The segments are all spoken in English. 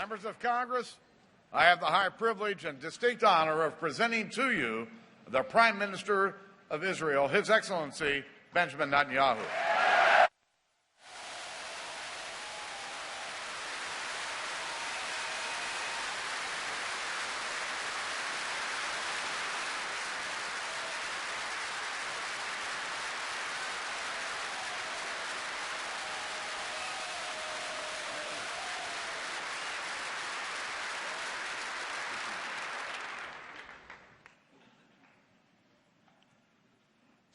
Members of Congress, I have the high privilege and distinct honor of presenting to you the Prime Minister of Israel, His Excellency Benjamin Netanyahu.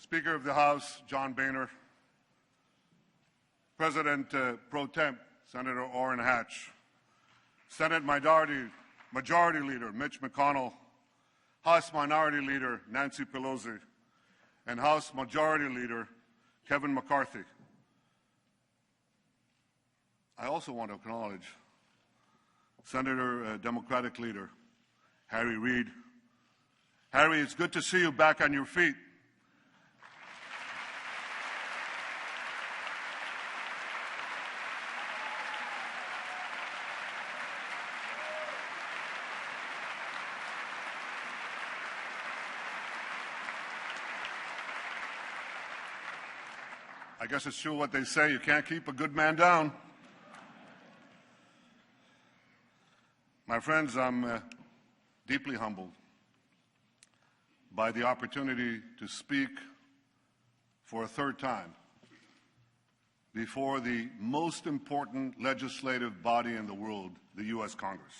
Speaker of the House, John Boehner, President Pro Temp, Senator Orrin Hatch, Senate Majority Leader Mitch McConnell, House Minority Leader Nancy Pelosi, and House Majority Leader Kevin McCarthy. I also want to acknowledge Senator Democratic Leader Harry Reid. Harry, it's good to see you back on your feet. I guess it's true what they say, you can't keep a good man down. My friends, I'm deeply humbled by the opportunity to speak for a third time before the most important legislative body in the world, the U.S. Congress.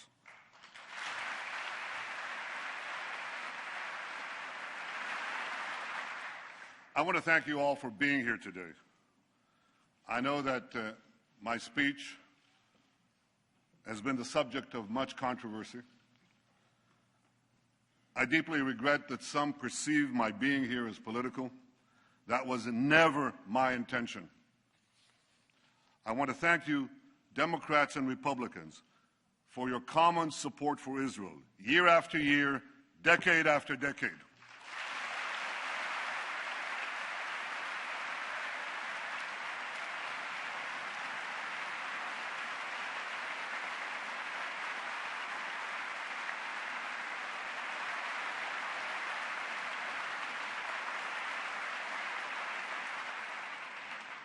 I want to thank you all for being here today. I know that my speech has been the subject of much controversy. I deeply regret that some perceive my being here as political. That was never my intention. I want to thank you, Democrats and Republicans, for your common support for Israel, year after year, decade after decade.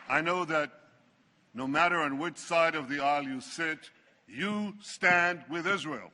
I know that no matter on which side of the aisle you sit, you stand with Israel.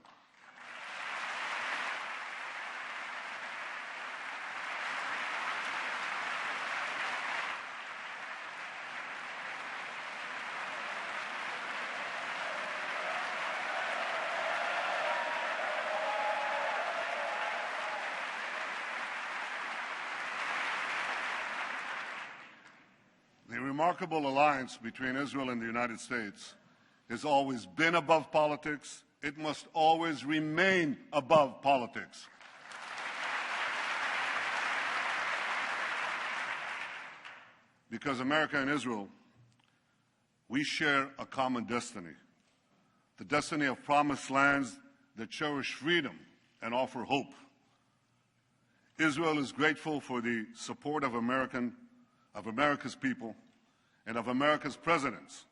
The remarkable alliance between Israel and the United States has always been above politics. It must always remain above politics. Because America and Israel, we share a common destiny, the destiny of promised lands that cherish freedom and offer hope. Israel is grateful for the support of America's people and of America's presidents,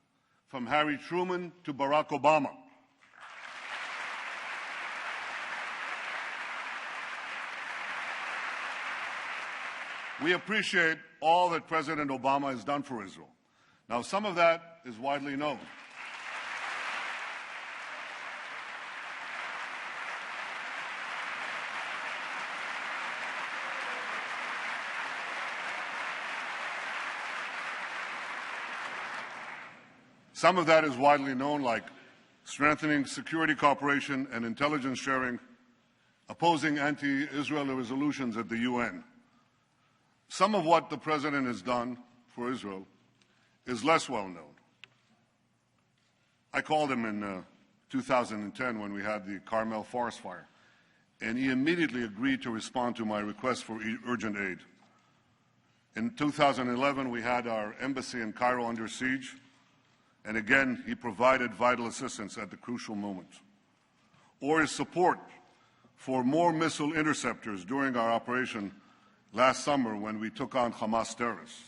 from Harry Truman to Barack Obama. We appreciate all that President Obama has done for Israel. Now, some of that is widely known. Some of that is widely known, like strengthening security cooperation and intelligence sharing, opposing anti-Israel resolutions at the UN. Some of what the President has done for Israel is less well known. I called him in 2010 when we had the Carmel forest fire, and he immediately agreed to respond to my request for urgent aid. In 2011, we had our embassy in Cairo under siege, and again, he provided vital assistance at the crucial moment. Or his support for more missile interceptors during our operation last summer when we took on Hamas terrorists.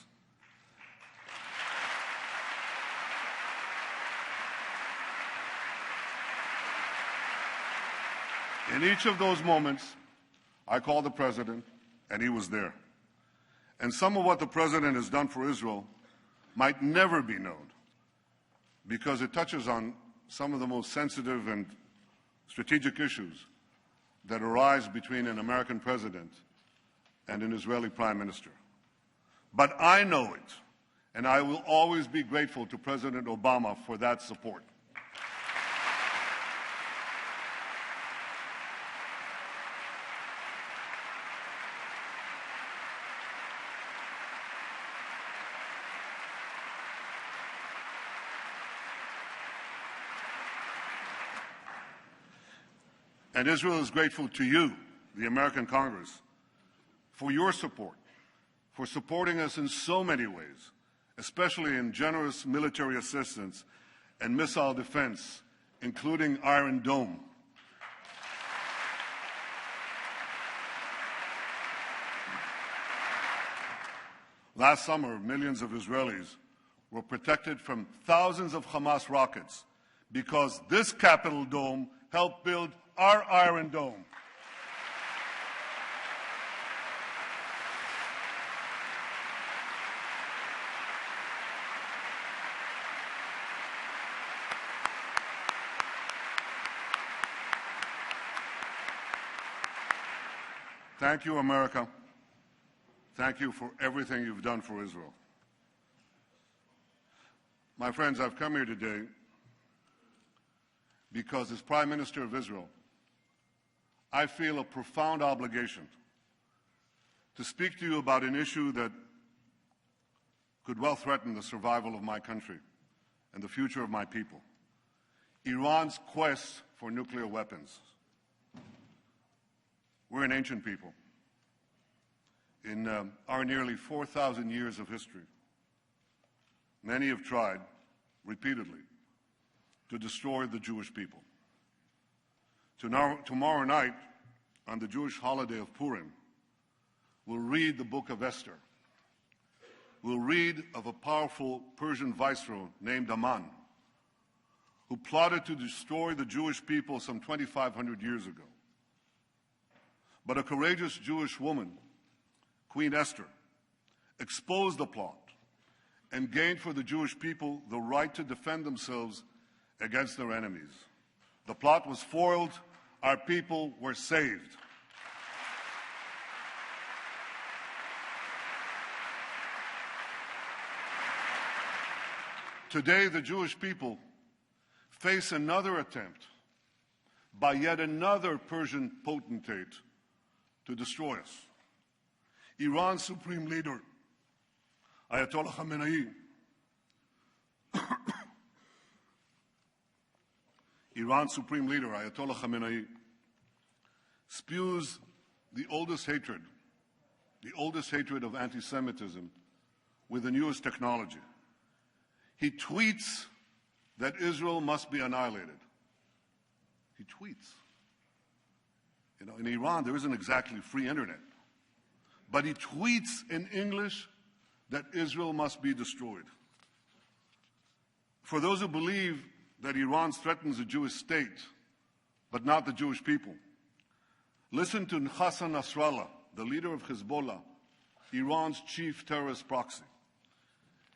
In each of those moments, I called the president, and he was there. And some of what the president has done for Israel might never be known because it touches on some of the most sensitive and strategic issues that arise between an American president and an Israeli prime minister. But I know it, and I will always be grateful to President Obama for that support. And Israel is grateful to you, the American Congress, for your support, for supporting us in so many ways, especially in generous military assistance and missile defense, including Iron Dome. Last summer, millions of Israelis were protected from thousands of Hamas rockets because this Capitol Dome helped build our Iron Dome. Thank you, America. Thank you for everything you've done for Israel. My friends, I've come here today because as Prime Minister of Israel, I feel a profound obligation to speak to you about an issue that could well threaten the survival of my country and the future of my people: Iran's quest for nuclear weapons. We're an ancient people. In our nearly 4,000 years of history, many have tried repeatedly to destroy the Jewish people. Tomorrow night, on the Jewish holiday of Purim, we'll read the book of Esther. We'll read of a powerful Persian viceroy named Aman, who plotted to destroy the Jewish people some 2,500 years ago. But a courageous Jewish woman, Queen Esther, exposed the plot and gained for the Jewish people the right to defend themselves against their enemies. The plot was foiled. Our people were saved. Today, the Jewish people face another attempt by yet another Persian potentate to destroy us. Iran's supreme leader, Ayatollah Khamenei, Iran's supreme leader, Ayatollah Khamenei, spews the oldest hatred of anti-Semitism with the newest technology. He tweets that Israel must be annihilated. He tweets. You know, in Iran, there isn't exactly free internet. But he tweets in English that Israel must be destroyed. For those who believe that Iran threatens the Jewish state, but not the Jewish people, listen to Hassan Nasrallah, the leader of Hezbollah, Iran's chief terrorist proxy.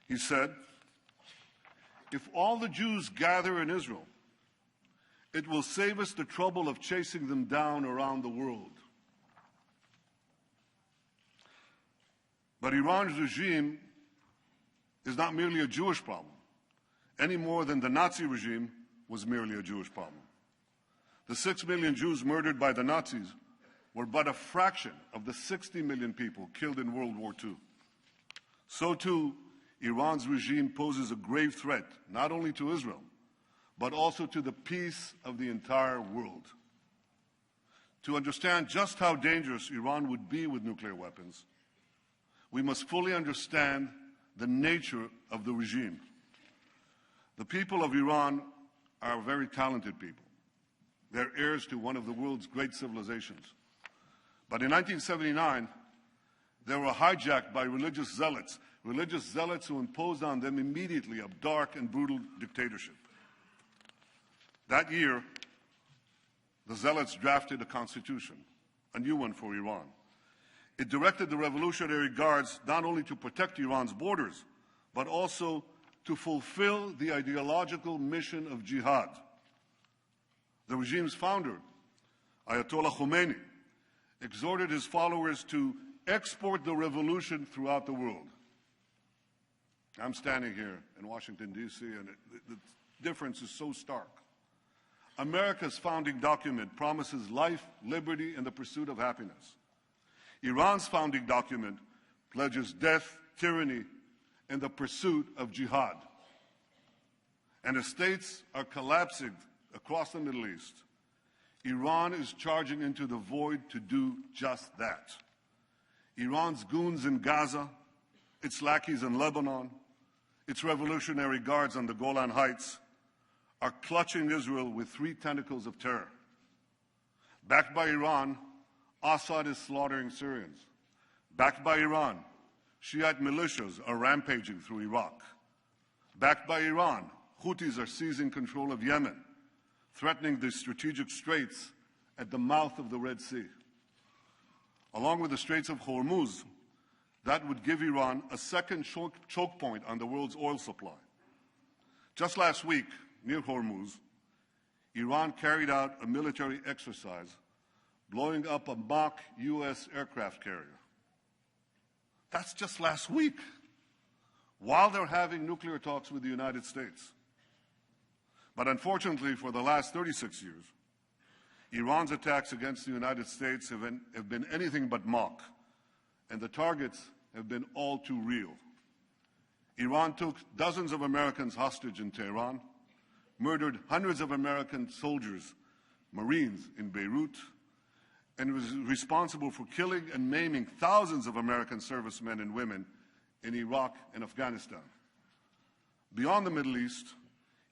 He said, "If all the Jews gather in Israel, it will save us the trouble of chasing them down around the world." But Iran's regime is not merely a Jewish problem, any more than the Nazi regime was merely a Jewish problem. The 6 million Jews murdered by the Nazis were but a fraction of the 60 million people killed in World War II. So too, Iran's regime poses a grave threat, not only to Israel, but also to the peace of the entire world. To understand just how dangerous Iran would be with nuclear weapons, we must fully understand the nature of the regime. The people of Iran are very talented people. They're heirs to one of the world's great civilizations. But in 1979, they were hijacked by religious zealots who imposed on them immediately a dark and brutal dictatorship. That year, the Zealots drafted a constitution, a new one for Iran. It directed the Revolutionary Guards not only to protect Iran's borders, but also to fulfill the ideological mission of jihad. The regime's founder, Ayatollah Khomeini, exhorted his followers to export the revolution throughout the world. I'm standing here in Washington, D.C., and the difference is so stark. America's founding document promises life, liberty, and the pursuit of happiness. Iran's founding document pledges death, tyranny, and the pursuit of jihad. And as states are collapsing across the Middle East, Iran is charging into the void to do just that. Iran's goons in Gaza, its lackeys in Lebanon, its Revolutionary Guards on the Golan Heights are clutching Israel with three tentacles of terror. Backed by Iran, Assad is slaughtering Syrians. Backed by Iran, Shiite militias are rampaging through Iraq. Backed by Iran, Houthis are seizing control of Yemen, threatening the strategic straits at the mouth of the Red Sea. Along with the Straits of Hormuz, that would give Iran a second choke point on the world's oil supply. Just last week, near Hormuz, Iran carried out a military exercise blowing up a mock U.S. aircraft carrier. That's just last week, while they're having nuclear talks with the United States. But unfortunately, for the last 36 years, Iran's attacks against the United States have been anything but mock, and the targets have been all too real. Iran took dozens of Americans hostage in Tehran, murdered hundreds of American soldiers, Marines in Beirut, and was responsible for killing and maiming thousands of American servicemen and women in Iraq and Afghanistan. Beyond the Middle East,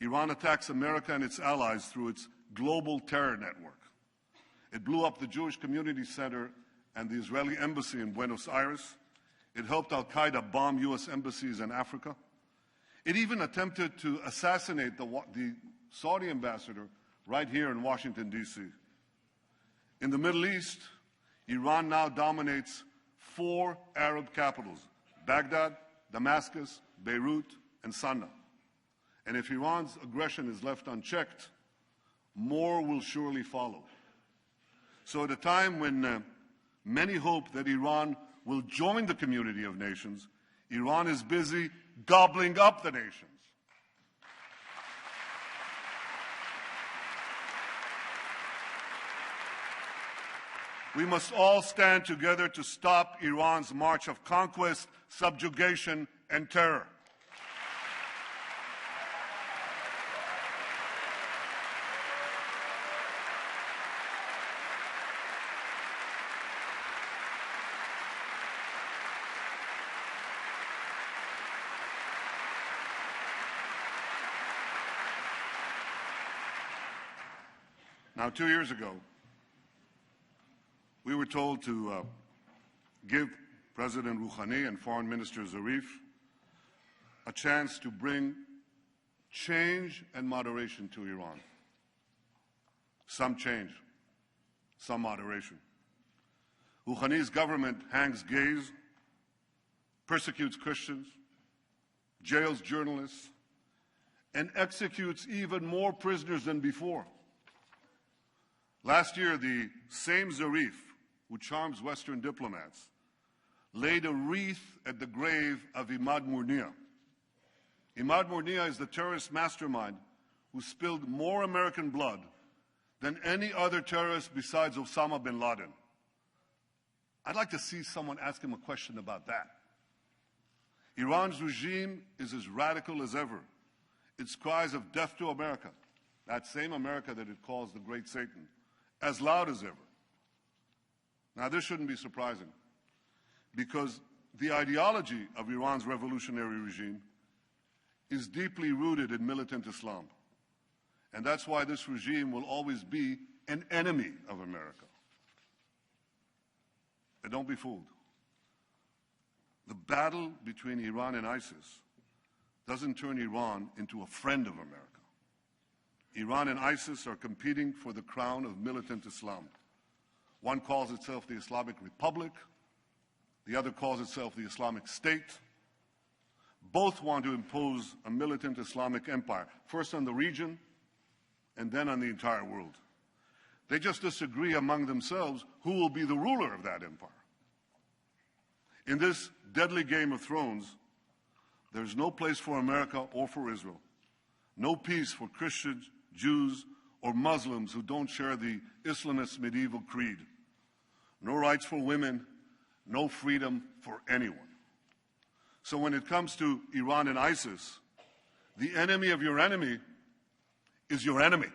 Iran attacks America and its allies through its global terror network. It blew up the Jewish Community Center and the Israeli embassy in Buenos Aires. It helped al-Qaeda bomb U.S. embassies in Africa. It even attempted to assassinate the Saudi ambassador right here in Washington, D.C. In the Middle East, Iran now dominates 4 Arab capitals: Baghdad, Damascus, Beirut, and Sana'a. And if Iran's aggression is left unchecked, more will surely follow. So at a time when many hope that Iran will join the community of nations, Iran is busy gobbling up the nations. We must all stand together to stop Iran's march of conquest, subjugation, and terror. Now, 2 years ago, we were told to give President Rouhani and Foreign Minister Zarif a chance to bring change and moderation to Iran. Some change, some moderation. Rouhani's government hangs gays, persecutes Christians, jails journalists, and executes even more prisoners than before. Last year, the same Zarif who charms Western diplomats laid a wreath at the grave of Imad Murnia. Imad Murnia is the terrorist mastermind who spilled more American blood than any other terrorist besides Osama bin Laden. I'd like to see someone ask him a question about that. Iran's regime is as radical as ever. Its cries of death to America, that same America that it calls the Great Satan, as loud as ever. Now, this shouldn't be surprising, because the ideology of Iran's revolutionary regime is deeply rooted in militant Islam. And that's why this regime will always be an enemy of America. And don't be fooled. The battle between Iran and ISIS doesn't turn Iran into a friend of America. Iran and ISIS are competing for the crown of militant Islam. One calls itself the Islamic Republic. The other calls itself the Islamic State. Both want to impose a militant Islamic empire, first on the region and then on the entire world. They just disagree among themselves who will be the ruler of that empire. In this deadly Game of Thrones, there's no place for America or for Israel. No peace for Christians, Jews, or Muslims who don't share the Islamist medieval creed. No rights for women, no freedom for anyone. So when it comes to Iran and ISIS, the enemy of your enemy is your enemy.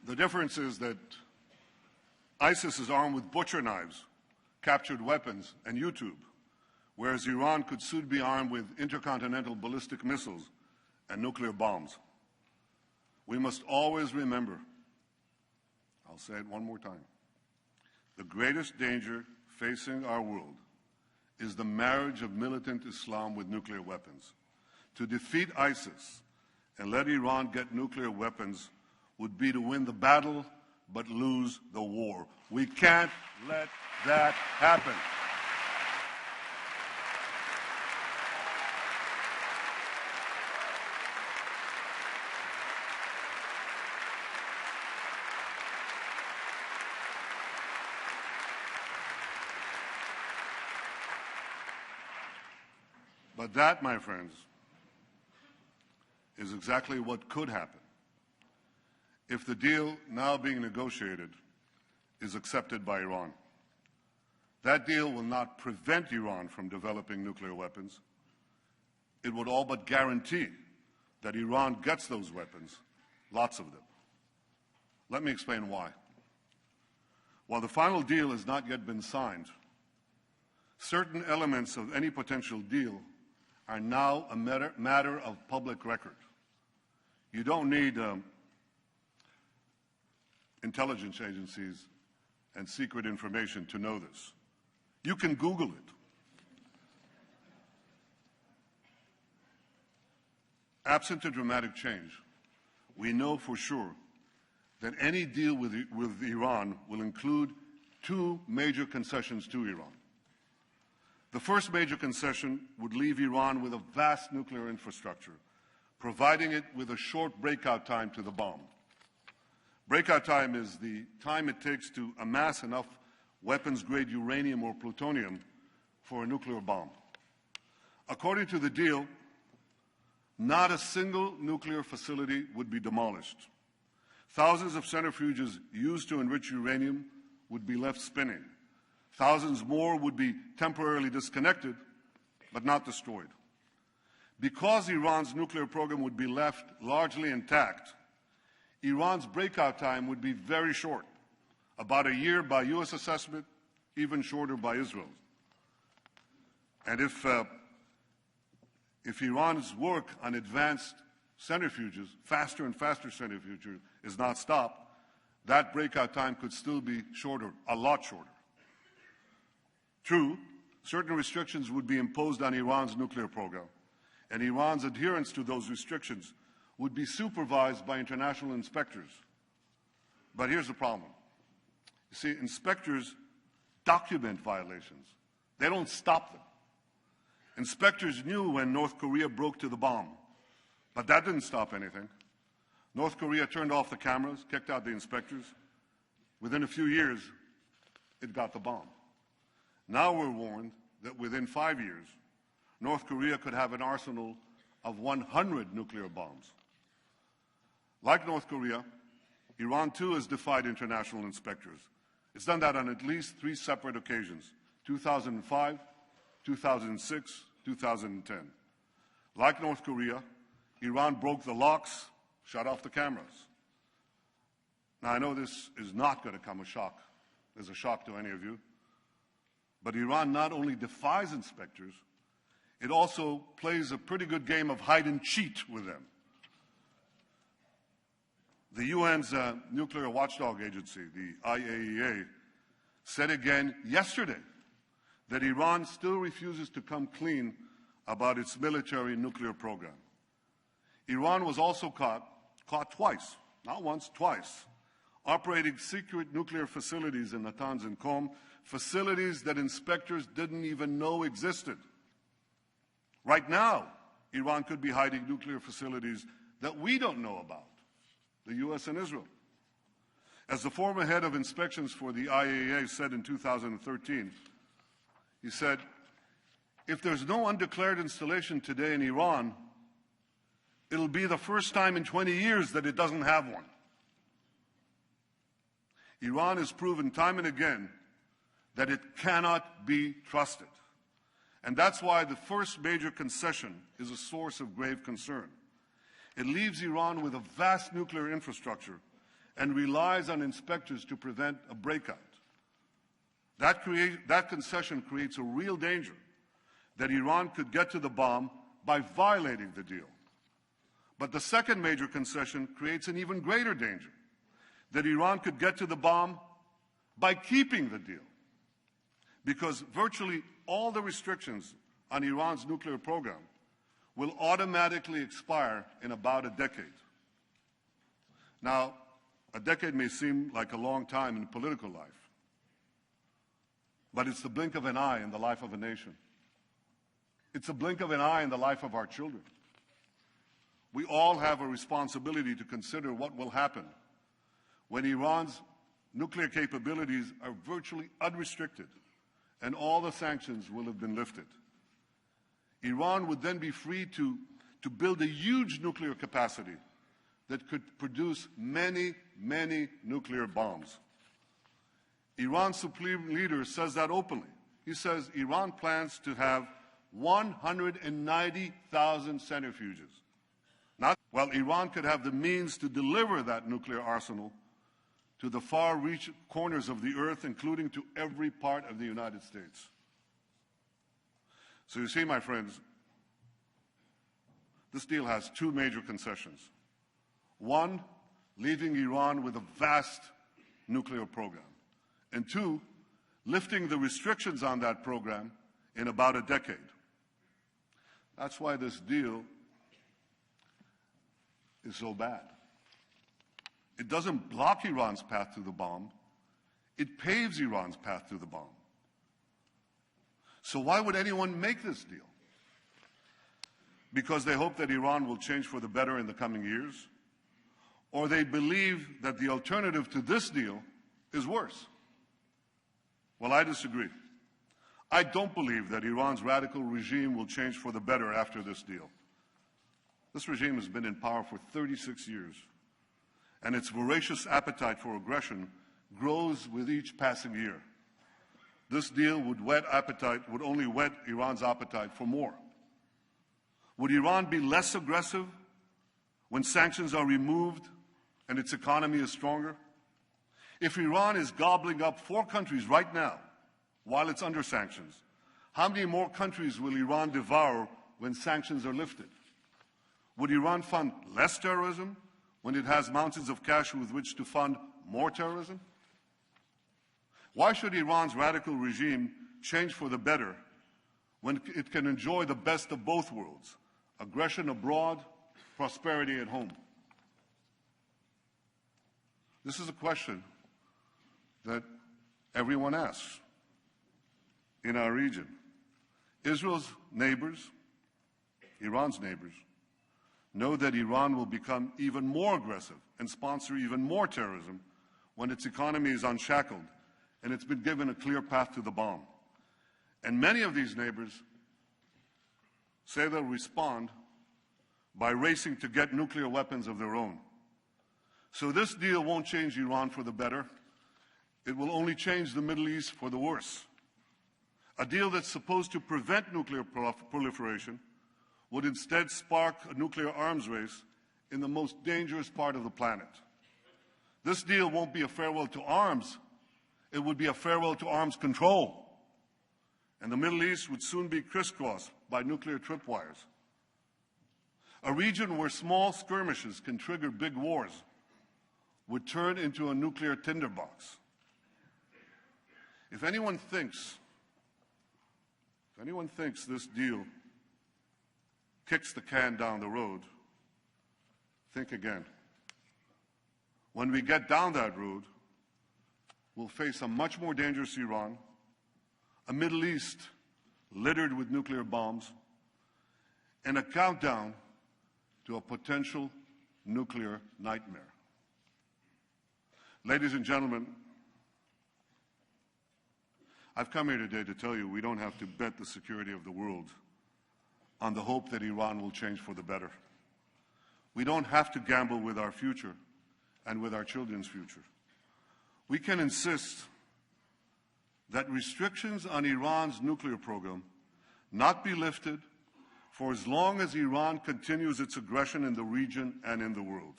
The difference is that ISIS is armed with butcher knives, captured weapons, and YouTube, whereas Iran could soon be armed with intercontinental ballistic missiles and nuclear bombs. We must always remember, I'll say it one more time, the greatest danger facing our world is the marriage of militant Islam with nuclear weapons. To defeat ISIS and let Iran get nuclear weapons would be to win the battle but lose the war. We can't let that happen. But that, my friends, is exactly what could happen if the deal now being negotiated is accepted by Iran. That deal will not prevent Iran from developing nuclear weapons. It would all but guarantee that Iran gets those weapons, lots of them. Let me explain why. While the final deal has not yet been signed, certain elements of any potential deal are now a matter of public record. You don't need intelligence agencies and secret information to know this. You can Google it. Absent a dramatic change, we know for sure that any deal with Iran will include two major concessions to Iran. The first major concession would leave Iran with a vast nuclear infrastructure, providing it with a short breakout time to the bomb. Breakout time is the time it takes to amass enough weapons-grade uranium or plutonium for a nuclear bomb. According to the deal, not a single nuclear facility would be demolished. Thousands of centrifuges used to enrich uranium would be left spinning. Thousands more would be temporarily disconnected, but not destroyed. Because Iran's nuclear program would be left largely intact, Iran's breakout time would be very short, about a year by U.S. assessment, even shorter by Israel's. And if Iran's work on advanced centrifuges, faster and faster centrifuges, is not stopped, that breakout time could still be shorter, a lot shorter. True, certain restrictions would be imposed on Iran's nuclear program, and Iran's adherence to those restrictions would be supervised by international inspectors. But here's the problem. You see, inspectors document violations. They don't stop them. Inspectors knew when North Korea broke to the bomb, but that didn't stop anything. North Korea turned off the cameras, kicked out the inspectors. Within a few years, it got the bomb. Now we're warned that within 5 years, North Korea could have an arsenal of 100 nuclear bombs. Like North Korea, Iran too has defied international inspectors. It's done that on at least 3 separate occasions, 2005, 2006, 2010. Like North Korea, Iran broke the locks, shut off the cameras. Now, I know this is not going to come as a shock to any of you, but Iran not only defies inspectors, it also plays a pretty good game of hide and cheat with them. The UN's nuclear watchdog agency, the IAEA, said again yesterday that Iran still refuses to come clean about its military nuclear program. Iran was also caught twice, not once, twice, operating secret nuclear facilities in Natanz and Qom, facilities that inspectors didn't even know existed. Right now, Iran could be hiding nuclear facilities that we don't know about, the U.S. and Israel. As the former head of inspections for the IAEA said in 2013, he said, if there's no undeclared installation today in Iran, it'll be the first time in 20 years that it doesn't have one. Iran has proven time and again that it cannot be trusted. And that's why the first major concession is a source of grave concern. It leaves Iran with a vast nuclear infrastructure and relies on inspectors to prevent a breakout. That concession creates a real danger that Iran could get to the bomb by violating the deal. But the second major concession creates an even greater danger, that Iran could get to the bomb by keeping the deal. Because virtually all the restrictions on Iran's nuclear program will automatically expire in about a decade. Now, a decade may seem like a long time in political life, but it's the blink of an eye in the life of a nation. It's a blink of an eye in the life of our children. We all have a responsibility to consider what will happen when Iran's nuclear capabilities are virtually unrestricted and all the sanctions will have been lifted. Iran would then be free to build a huge nuclear capacity that could produce many, many nuclear bombs. Iran's supreme leader says that openly. He says Iran plans to have 190,000 centrifuges. Well, Iran could have the means to deliver that nuclear arsenal to the far-reach corners of the earth, including to every part of the United States. So you see, my friends, this deal has two major concessions. One, leaving Iran with a vast nuclear program. And two, lifting the restrictions on that program in about a decade. That's why this deal is so bad. It doesn't block Iran's path to the bomb. It paves Iran's path to the bomb. So why would anyone make this deal? Because they hope that Iran will change for the better in the coming years? Or they believe that the alternative to this deal is worse? Well, I disagree. I don't believe that Iran's radical regime will change for the better after this deal. This regime has been in power for 36 years, and its voracious appetite for aggression grows with each passing year. This deal would only whet Iran's appetite for more. Would Iran be less aggressive when sanctions are removed and its economy is stronger? If Iran is gobbling up 4 countries right now while it's under sanctions, how many more countries will Iran devour when sanctions are lifted? Would Iran fund less terrorism when it has mountains of cash with which to fund more terrorism? Why should Iran's radical regime change for the better when it can enjoy the best of both worlds, aggression abroad, prosperity at home? This is a question that everyone asks in our region. Israel's neighbors, Iran's neighbors, know that Iran will become even more aggressive and sponsor even more terrorism when its economy is unshackled and it's been given a clear path to the bomb. And many of these neighbors say they'll respond by racing to get nuclear weapons of their own. So this deal won't change Iran for the better. It will only change the Middle East for the worse. A deal that's supposed to prevent nuclear proliferation would instead spark a nuclear arms race in the most dangerous part of the planet. This deal won't be a farewell to arms. It would be a farewell to arms control. And the Middle East would soon be crisscrossed by nuclear tripwires. A region where small skirmishes can trigger big wars would turn into a nuclear tinderbox. If anyone thinks this deal kicks the can down the road, think again. When we get down that road, we'll face a much more dangerous Iran, a Middle East littered with nuclear bombs, and a countdown to a potential nuclear nightmare. Ladies and gentlemen, I've come here today to tell you we don't have to bet the security of the world on the hope that Iran will change for the better. We don't have to gamble with our future and with our children's future. We can insist that restrictions on Iran's nuclear program not be lifted for as long as Iran continues its aggression in the region and in the world.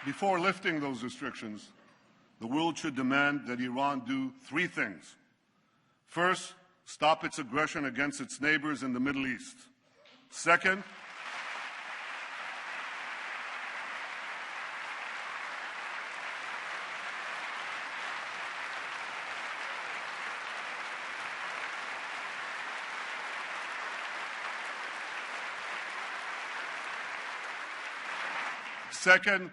Before lifting those restrictions, the world should demand that Iran do three things. First, stop its aggression against its neighbors in the Middle East. Second,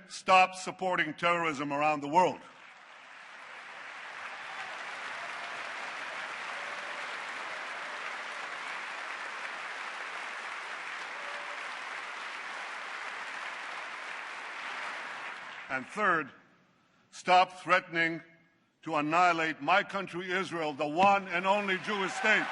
stop supporting terrorism around the world. And third, stop threatening to annihilate my country, Israel, the one and only Jewish state.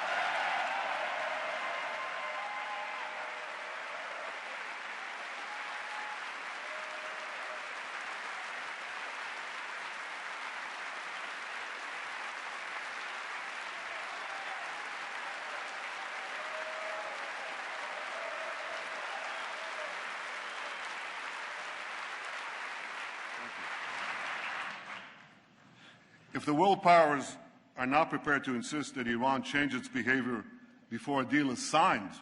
If the world powers are not prepared to insist that Iran change its behavior before a deal is signed,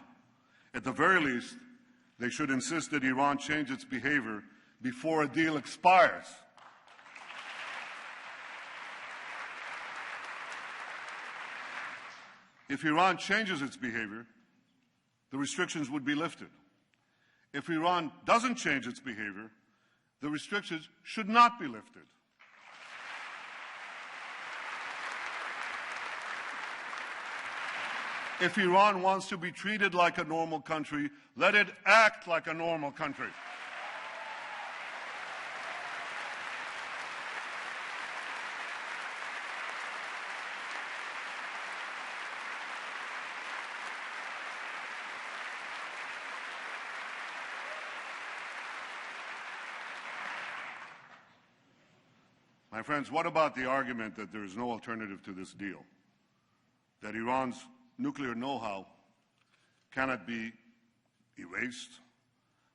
at the very least, they should insist that Iran change its behavior before a deal expires. If Iran changes its behavior, the restrictions would be lifted. If Iran doesn't change its behavior, the restrictions should not be lifted. If Iran wants to be treated like a normal country, let it act like a normal country. My friends, what about the argument that there is no alternative to this deal? That Iran's nuclear know-how cannot be erased,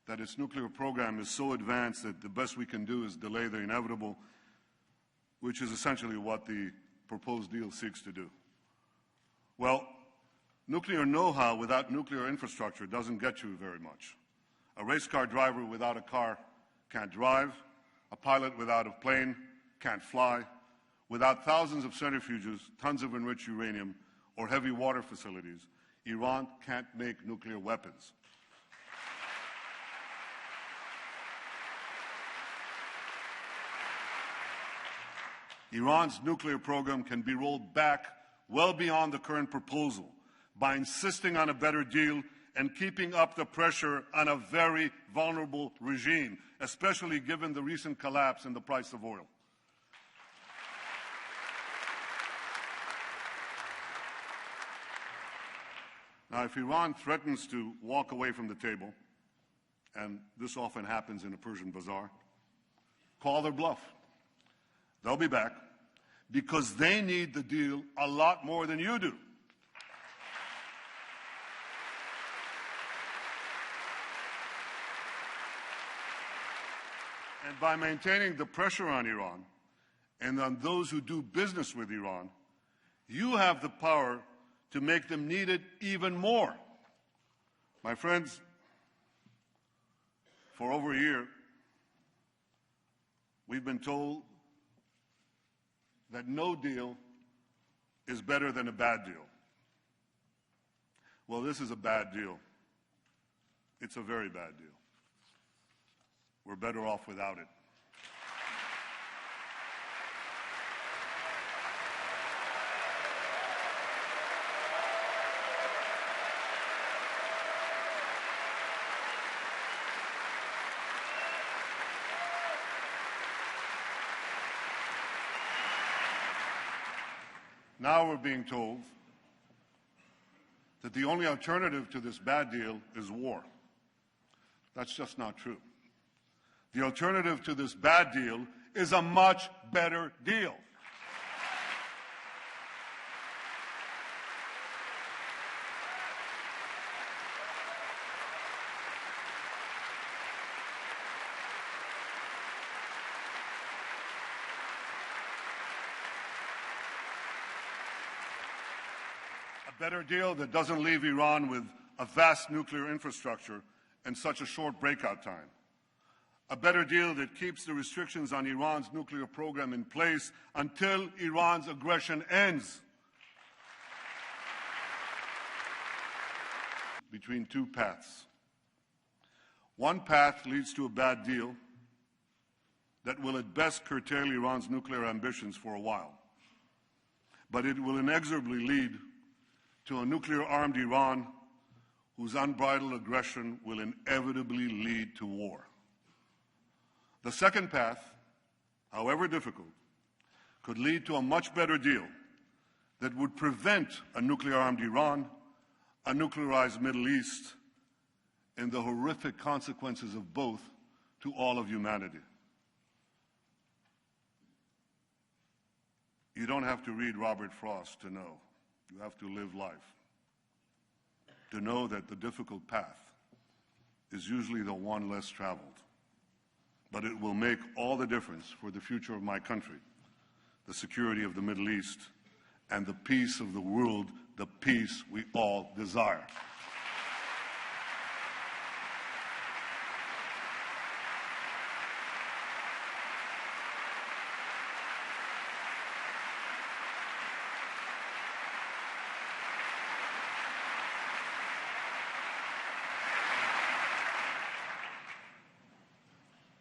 that its nuclear program is so advanced that the best we can do is delay the inevitable, which is essentially what the proposed deal seeks to do. Well, nuclear know-how without nuclear infrastructure doesn't get you very much. A race car driver without a car can't drive. A pilot without a plane can't fly. Without thousands of centrifuges, tons of enriched uranium, or heavy water facilities, Iran can't make nuclear weapons. Iran's nuclear program can be rolled back well beyond the current proposal by insisting on a better deal and keeping up the pressure on a very vulnerable regime, especially given the recent collapse in the price of oil. Now, if Iran threatens to walk away from the table, and this often happens in a Persian bazaar, call their bluff. They'll be back. because they need the deal a lot more than you do. And by maintaining the pressure on Iran and on those who do business with Iran, you have the power to make them need it even more. My friends, for over a year, we've been told that no deal is better than a bad deal. Well, this is a bad deal. It's a very bad deal. We're better off without it. Now we're being told that the only alternative to this bad deal is war. That's just not true. The alternative to this bad deal is a much better deal. A better deal that doesn't leave Iran with a vast nuclear infrastructure and such a short breakout time. A better deal that keeps the restrictions on Iran's nuclear program in place until Iran's aggression ends. Between two paths. One path leads to a bad deal that will at best curtail Iran's nuclear ambitions for a while. But it will inexorably lead to a nuclear-armed Iran whose unbridled aggression will inevitably lead to war. The second path, however difficult, could lead to a much better deal that would prevent a nuclear-armed Iran, a nuclearized Middle East, and the horrific consequences of both to all of humanity. You don't have to read Robert Frost to know. You have to live life, to know that the difficult path is usually the one less traveled. But it will make all the difference for the future of my country, the security of the Middle East, and the peace of the world, the peace we all desire.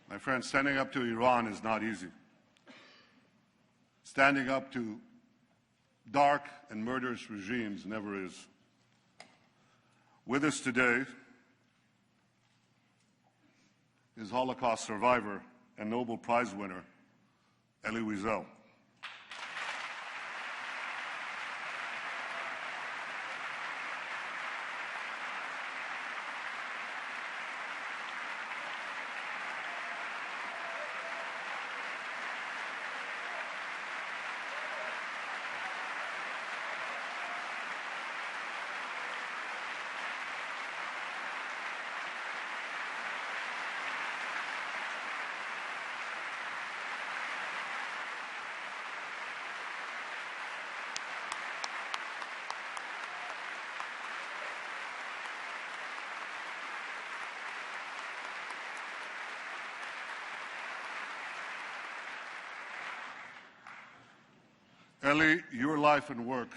My friends, standing up to Iran is not easy. Standing up to dark and murderous regimes never is. With us today is Holocaust survivor and Nobel Prize winner, Elie Wiesel. Elie, your life and work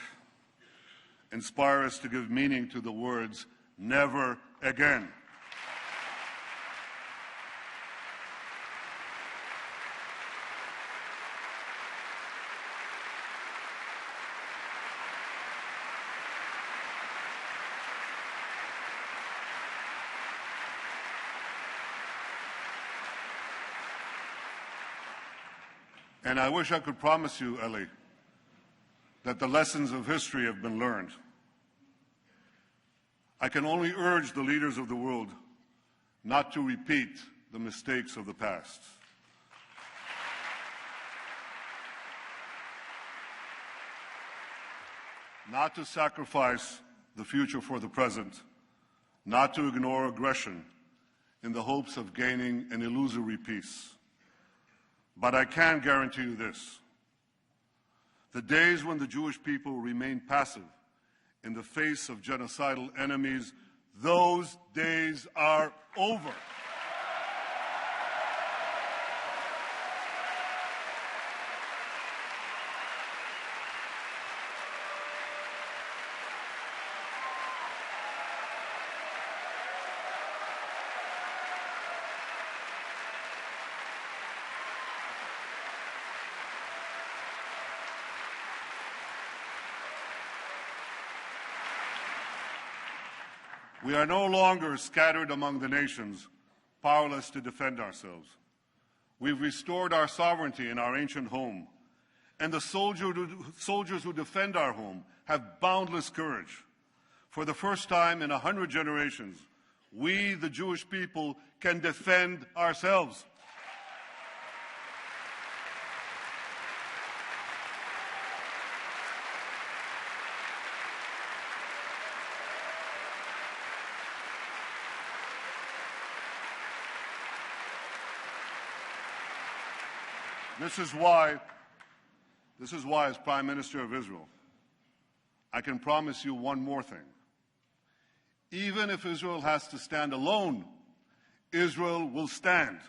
inspire us to give meaning to the words, never again. And I wish I could promise you, Elie, that the lessons of history have been learned. I can only urge the leaders of the world not to repeat the mistakes of the past. not to sacrifice the future for the present, not to ignore aggression in the hopes of gaining an illusory peace. But I can guarantee you this: the days when the Jewish people remain passive in the face of genocidal enemies, those days are over. We are no longer scattered among the nations, powerless to defend ourselves. We've restored our sovereignty in our ancient home, and the soldiers who defend our home have boundless courage. For the first time in 100 generations, we, the Jewish people, can defend ourselves. This is why, as Prime Minister of Israel, I can promise you one more thing. Even if Israel has to stand alone, Israel will stand.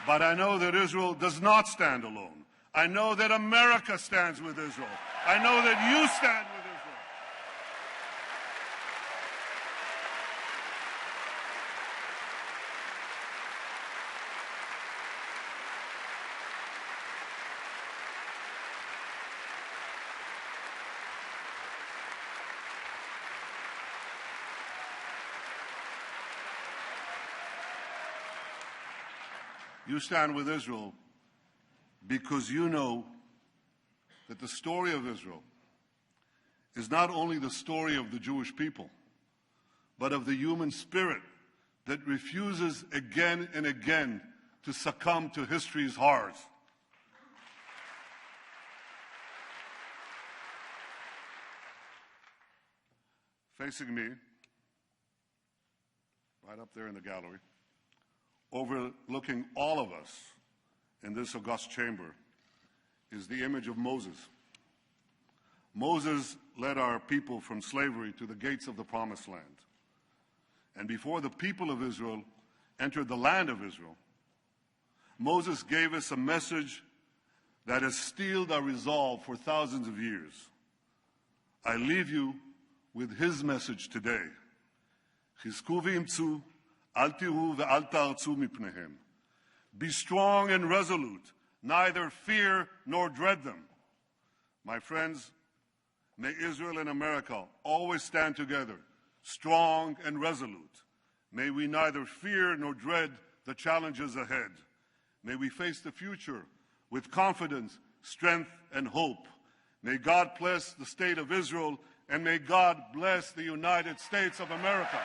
But I know that Israel does not stand alone. I know that America stands with Israel. I know that you stand with Israel. You stand with Israel because you know that the story of Israel is not only the story of the Jewish people, but of the human spirit that refuses again and again to succumb to history's horrors. Facing me, right up there in the gallery, overlooking all of us in this august chamber, is the image of Moses. Moses led our people from slavery to the gates of the Promised Land. And before the people of Israel entered the land of Israel, Moses gave us a message that has steeled our resolve for thousands of years. I leave you with his message today. Chizku v'imtzu, al tiru ve'al ta'artzu mipnehem. Be strong and resolute, neither fear nor dread them. My friends, may Israel and America always stand together, strong and resolute. May we neither fear nor dread the challenges ahead. May we face the future with confidence, strength, and hope. May God bless the state of Israel, and may God bless the United States of America.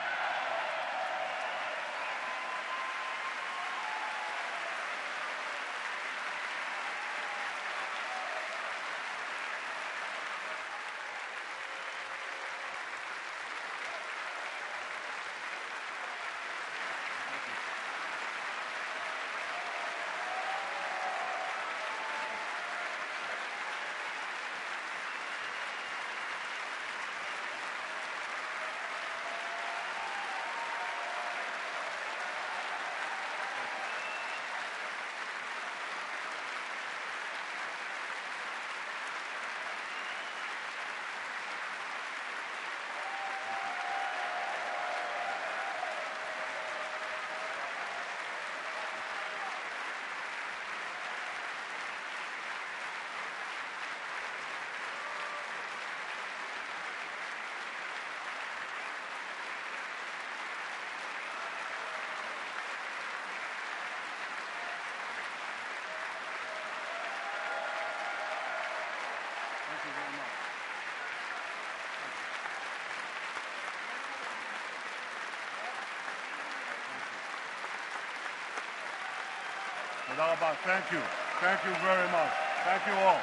Thank you. Thank you very much. Thank you all.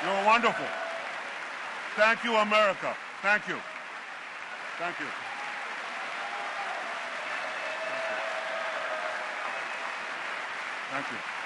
You're wonderful. Thank you, America. Thank you. Thank you. Thank you.